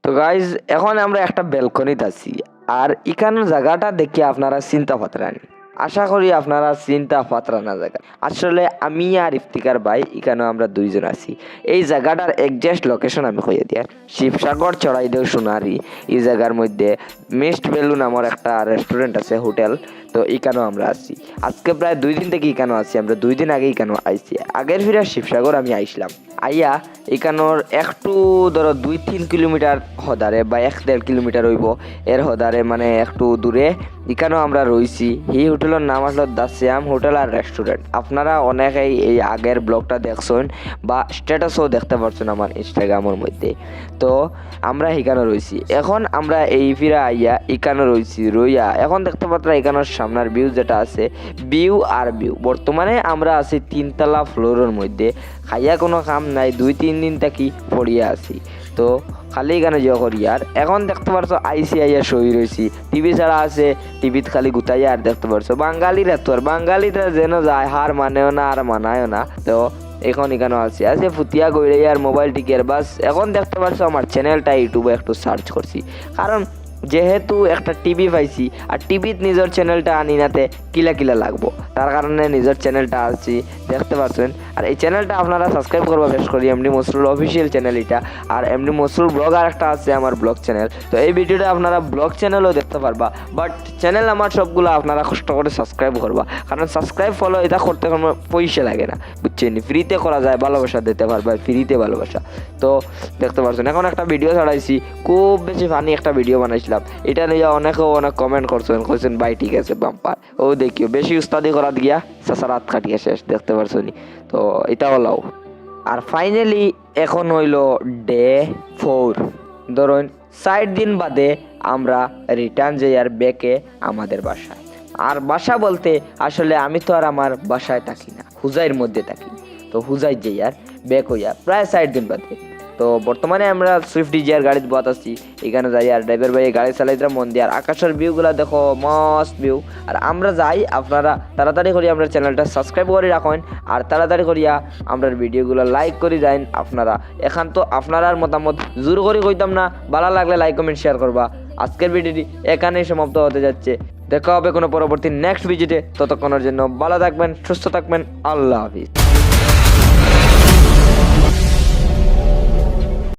তো গাইজ এখন আমরা একটা ব্যালকনিতে আছি আর এখানের জায়গাটা দেখে আপনারা চিন্তা পাতরানি। আশা করি আপনারা চিন্তা পাতরানা জায়গা। আসলে আমি আর ইফতিকার ভাই এখানে আমরা দুইজন আছি। এই জায়গাটার একজাস্ট লোকেশন আমি কইয়ে দিই। শিবসাগর চড়াইদেও সোনারি এই জায়গার মধ্যে মিস্ট ভ্যালু নামের একটা রেস্টুরেন্ট আছে, হোটেল। তো এখানেও আমরা আছি আজকে প্রায় 2 দিন থেকে এখানেও আছি। আমরা 2 দিন আগে এখানেও আইছি। আগের ফিরে শিবসাগর আমি আইসলাম আইয়া এখানোর একটু ধরো 2-3 কিলোমিটার হদারে বা 1-1.5 কিলোমিটার হইব এর হদারে, মানে একটু দূরে এখানেও আমরা রয়েছি। এই হোটেলের নাম আসলো দ্য শ্যাম হোটেল আর রেস্টুরেন্ট। আপনারা অনেকেই এই আগের ব্লগটা দেখছেন বা স্ট্যাটাসও দেখতে পারছেন আমার ইনস্টাগ্রামের মধ্যে। তো আমরা এখানে রয়েছি। এখন আমরা এই ফিরা আইয়া এখানে রয়েছি রইয়া এখন দেখতে পাত্রা এখানের সামনের ভিউ যেটা আছে ভিউ আর ভিউ। বর্তমানে আমরা আছি 3তলা ফ্লোরের মধ্যে। খাইয়া কোনো কাম নাই, 2-3 দিন থাকি পড়িয়া আছি। তো খালি এখানে যে করি আর এখন দেখতে পারছো আইসি আইয়া সই রয়েছি। টিভি ছাড়া আছে, টিভিত খালি গুতাইয়া আর দেখতে পারছো বাঙালিরা তো আর বাঙালিরা যেন যায় হার মানেও না আর মানায়ও না। তো এখন এখানে আছি আজকে ফুটিয়া গইরে আর মোবাইল টিকের বাস। এখন দেখতে পারছো আমার চ্যানেলটা ইউটিউবে একটু সার্চ করছি, কারণ যেহেতু একটা টিভি পাইছি আর টিভিত নিজের চ্যানেলটা আনি নাতে কিলা কিলা লাগবো, তার কারণে নিজের চ্যানেলটা আছি দেখতে পাচ্ছেন। আর এই চ্যানেলটা আপনারা সাবস্ক্রাইব করবা বেশ করি, এমডি মসরুল অফিসিয়াল চ্যানেল এটা। আর এমডি মসরুল ব্লগ আর একটা আছে আমার ব্লগ চ্যানেল। তো এই ভিডিওটা আপনারা ব্লগ চ্যানেলও দেখতে পারবা, বাট চ্যানেল আমার সবগুলো আপনারা কষ্ট করে সাবস্ক্রাইব করবা, কারণ সাবস্ক্রাইব ফলো এটা করতে কোনো পয়সা লাগে না, বুঝছেন? ফ্রিতে করা যায়, ভালোবাসা দিতে পারবা, ফ্রিতে ভালোবাসা। তো দেখতে পাচ্ছেন এখন একটা ভিডিও ছাড়াইছি, খুব বেশি ফানি একটা ভিডিও বানাইছিলাম। এটা নিয়ে অনেকেও অনেক কমেন্ট করছেন ভাই ঠিক আছে বাম্পার। ও দেখিও বেশি উস্তাদি করা দিয়া রাত কাটিয়ে শেষ, দেখতে পারছো নি? তো এটা হলো। আর ফাইনালি এখন হইল ডে 4। ধরুন 60 দিন বাদে আমরা রিটার্ন যাই আর ব্যাকে আমাদের বাসায়। আর বাসা বলতে আসলে আমি তো আর আমার বাসায় থাকি না, হুজাইয়ের মধ্যে থাকি। তো হুজাই যাই আর ব্যাক হইয়া প্রায় 60 দিন বাদে। তো বর্তমানে আমরা সুইফট ডিজায়ার গাড়িতে বত আছি। এখানে যাই আর ড্রাইভার ভাই গাড়ি চালাইতে মন দিয়ে আর আকাশের ভিউগুলো দেখো, মস্ত ভিউ। আর আমরা যাই, আপনারা তাড়াতাড়ি করি আমরা চ্যানেলটা সাবস্ক্রাইব করে রাখেন আর তাড়াতাড়ি করিয়া আমরা ভিডিওগুলো লাইক করে যাইন। আপনারা এখন তো আপনার মতামত জোর করে কইতাম না, ভালো লাগলে লাইক কমেন্ট শেয়ার করবা। আজকের ভিডিওটি এখানেই সমাপ্ত হতে যাচ্ছে। দেখা হবে কোনো পরবর্তী নেক্সট ভিডিওতে। ততক্ষণের জন্য ভালো থাকবেন, সুস্থ থাকবেন, আল্লাহ হাফিজ।